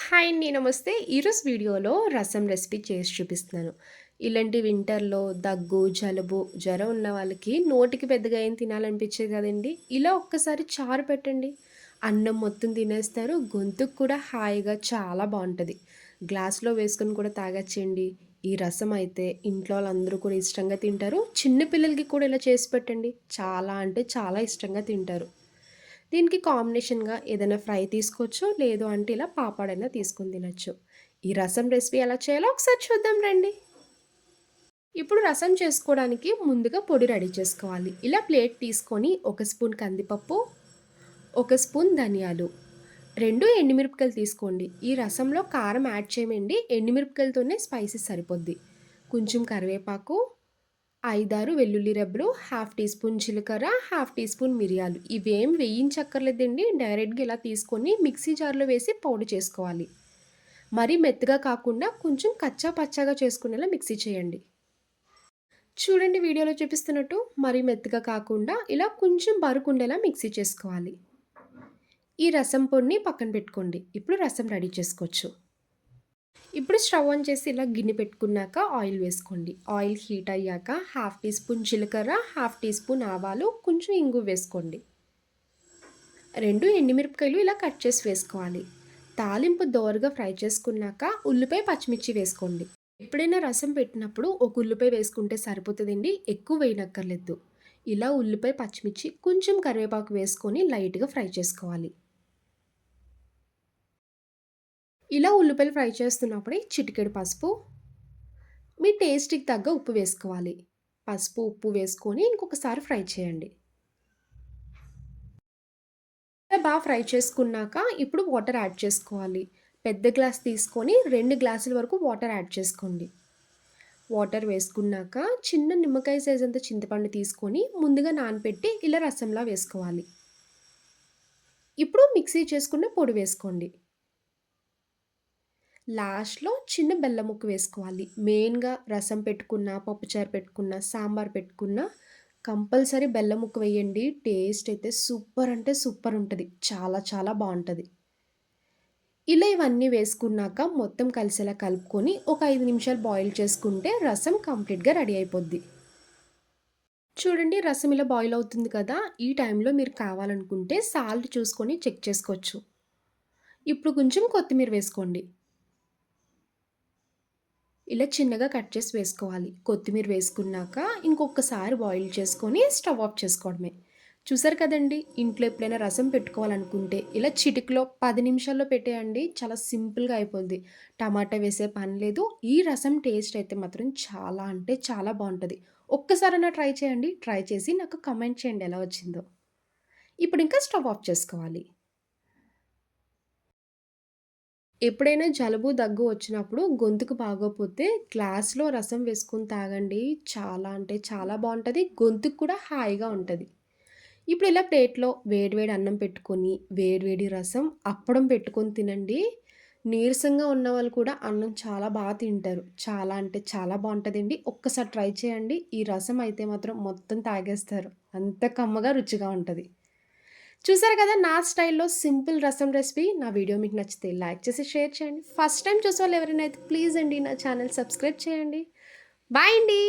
Hi అండి. నమస్తే. ఈరోజు వీడియోలో రసం రెసిపీ చేసి చూపిస్తున్నాను. ఇలాంటి వింటర్‌లో దగ్గు, జలుబు, జ్వరం ఉన్న వాళ్ళకి నోటికి పెద్దగా ఏం తినాలనిపించదు కదండీ! ఇలా ఒక్కసారి చారు పెట్టండి. అన్నం మొత్తం తినేస్తారు. గొంతుకు కూడా హాయిగా చాలా బావుంటది. గ్లాస్‌లో వేసుకొని కూడా తాగొచ్చండి. ఈ రసం అయితే ఇంట్లో వాళ్ళందరూ కూడా ఇష్టంగా తింటారు. చిన్న పిల్లలకి కూడా ఇలా చేసి పెట్టండి. చాలా అంటే చాలా ఇష్టంగా తింటారు. దీనికి కాంబినేషన్‌గా ఏదైనా ఫ్రై తీసుకోవచ్చు. లేదు అంటే ఇలా పాపడైనా తీసుకొని తినొచ్చు. ఈ రసం రెసిపీ ఎలా చేయాలో ఒకసారి చూద్దాం రండి. ఇప్పుడు రసం చేసుకోవడానికి ముందుగా పొడి రెడీ చేసుకోవాలి. ఇలా ప్లేట్ తీసుకొని ఒక స్పూన్ కందిపప్పు, ఒక స్పూన్ ధనియాలు, 2 ఎండుమిరపకాయలు తీసుకోండి. ఈ రసంలో కారం యాడ్ చేయమండి. ఎండుమిరపకాయలతోనే స్పైసీ సరిపోద్ది. కొంచెం కరివేపాకు, 5, 6 వెల్లుల్లి రెబ్బలు, హాఫ్ టీ స్పూన్ జీలకర్ర, హాఫ్ టీ స్పూన్ మిరియాలు. ఇవేం వేయించక్కర్లేదండి. డైరెక్ట్‌గా ఇలా తీసుకొని మిక్సీ జార్‌లో వేసి పౌడర్ చేసుకోవాలి. మరీ మెత్తగా కాకుండా కొంచెం కచ్చా పచ్చాగా చేసుకునేలా మిక్సీ చేయండి. చూడండి వీడియోలో చూపిస్తున్నట్టు మరీ మెత్తగా కాకుండా ఇలా కొంచెం బరుకుండేలా మిక్సీ చేసుకోవాలి. ఈ రసం పొడిని పక్కన పెట్టుకోండి. ఇప్పుడు రసం రెడీ చేసుకోవచ్చు. ఇప్పుడు స్టవ్ ఆన్ చేసి ఇలా గిన్నె పెట్టుకున్నాక ఆయిల్ వేసుకోండి. ఆయిల్ హీట్ అయ్యాక హాఫ్ టీ స్పూన్ జీలకర్ర, హాఫ్ టీ స్పూన్ ఆవాలు, కొంచెం ఇంగువ వేసుకోండి. 2 ఎండుమిరపకాయలు ఇలా కట్ చేసి వేసుకోవాలి. తాలింపు దోరగా ఫ్రై చేసుకున్నాక ఉల్లిపాయ, పచ్చిమిర్చి వేసుకోండి. ఎప్పుడైనా రసం పెట్టినప్పుడు ఒక ఉల్లిపాయ వేసుకుంటే సరిపోతుందండి. ఎక్కువ వేయనక్కర్లేదు. ఇలా ఉల్లిపాయ, పచ్చిమిర్చి, కొంచెం కరివేపాకు వేసుకొని లైట్‌గా ఫ్రై చేసుకోవాలి. ఇలా ఉల్లిపాయలు ఫ్రై చేస్తున్నప్పుడే చిటికెడు పసుపు, మీ టేస్ట్‌కి తగ్గ ఉప్పు వేసుకోవాలి. పసుపు, ఉప్పు వేసుకొని ఇంకొకసారి ఫ్రై చేయండి. ఇలా ఫ్రై చేసుకున్నాక ఇప్పుడు వాటర్ యాడ్ చేసుకోవాలి. పెద్ద గ్లాస్ తీసుకొని 2 గ్లాసుల వరకు వాటర్ యాడ్ చేసుకోండి. వాటర్ వేసుకున్నాక చిన్న నిమ్మకాయ సైజ్ అంత చింతపండు తీసుకొని ముందుగా నానపెట్టి ఇలా రసంలా వేసుకోవాలి. ఇప్పుడు మిక్సీ చేసుకున్న పొడి వేసుకోండి. లాస్ట్‌లో చిన్న బెల్లం ముక్క వేసుకోవాలి. మెయిన్‌గా రసం పెట్టుకున్న, పప్పుచారు పెట్టుకున్న, సాంబార్ పెట్టుకున్న కంపల్సరీ బెల్లం ముక్క వేయండి. టేస్ట్ అయితే సూపర్ అంటే సూపర్ ఉంటది. చాలా చాలా బావుంటది. ఇలా ఇవన్నీ వేసుకున్నాక మొత్తం కలిసేలా కలుపుకొని ఒక 5 నిమిషాలు బాయిల్ చేసుకుంటే రసం కంప్లీట్‌గా రెడీ అయిపోద్ది. చూడండి రసం ఇలా బాయిల్ అవుతుంది కదా! ఈ టైంలో మీరు కావాలనుకుంటే సాల్ట్ చూసుకొని చెక్ చేసుకోవచ్చు. ఇప్పుడు కొంచెం కొత్తిమీర వేసుకోండి. ఇలా చిన్నగా కట్ చేసి వేసుకోవాలి. కొత్తిమీర వేసుకున్నాక ఇంకొకసారి బాయిల్ చేసుకొని స్టవ్ ఆఫ్ చేసుకోవడమే. చూసారు కదండీ! ఇంట్లో ఎప్పుడైనా రసం పెట్టుకోవాలనుకుంటే ఇలా చిటికలో 10 నిమిషాల్లో పెట్టేయండి. చాలా సింపుల్‌గా అయిపోద్ది. టమాటా వేసే పని లేదు. ఈ రసం టేస్ట్ అయితే మాత్రం చాలా అంటే చాలా బావుంటది. ఒక్కసారైనా ట్రై చేయండి. ట్రై చేసి నాకు కామెంట్ చేయండి ఎలా వచ్చిందో. ఇప్పుడు ఇంకా స్టవ్ ఆఫ్ చేసుకోవాలి. ఎప్పుడైనా జలుబు, దగ్గు వచ్చినప్పుడు గొంతుకు బాగోపోతే గ్లాస్‌లో రసం వేసుకొని తాగండి. చాలా అంటే చాలా బావుంటది. గొంతుకు కూడా హాయిగా ఉంటది. ఇప్పుడు ఇలా ప్లేట్‌లో వేడి వేడి అన్నం పెట్టుకొని, వేడి వేడి రసం, అప్పడం పెట్టుకొని తినండి. నీరసంగా ఉన్నవాళ్ళు కూడా అన్నం చాలా తింటారు. చాలా అంటే చాలా బావుంటదండి. ఒక్కసారి ట్రై చేయండి. ఈ రసం అయితే మాత్రం మొత్తం తాగేస్తారు. అంత కమ్మగా, రుచిగా ఉంటది. చూసారు కదా నా స్టైల్‌లో సింపుల్ రసం రెసిపీ. నా వీడియో మీకు నచ్చితే లైక్ చేసి షేర్ చేయండి. ఫస్ట్ టైమ్ చూసేవాళ్ళు ఎవరైనా అయితే ప్లీజ్ అండి నా ఛానల్ సబ్స్క్రైబ్ చేయండి. బాయ్ అండి.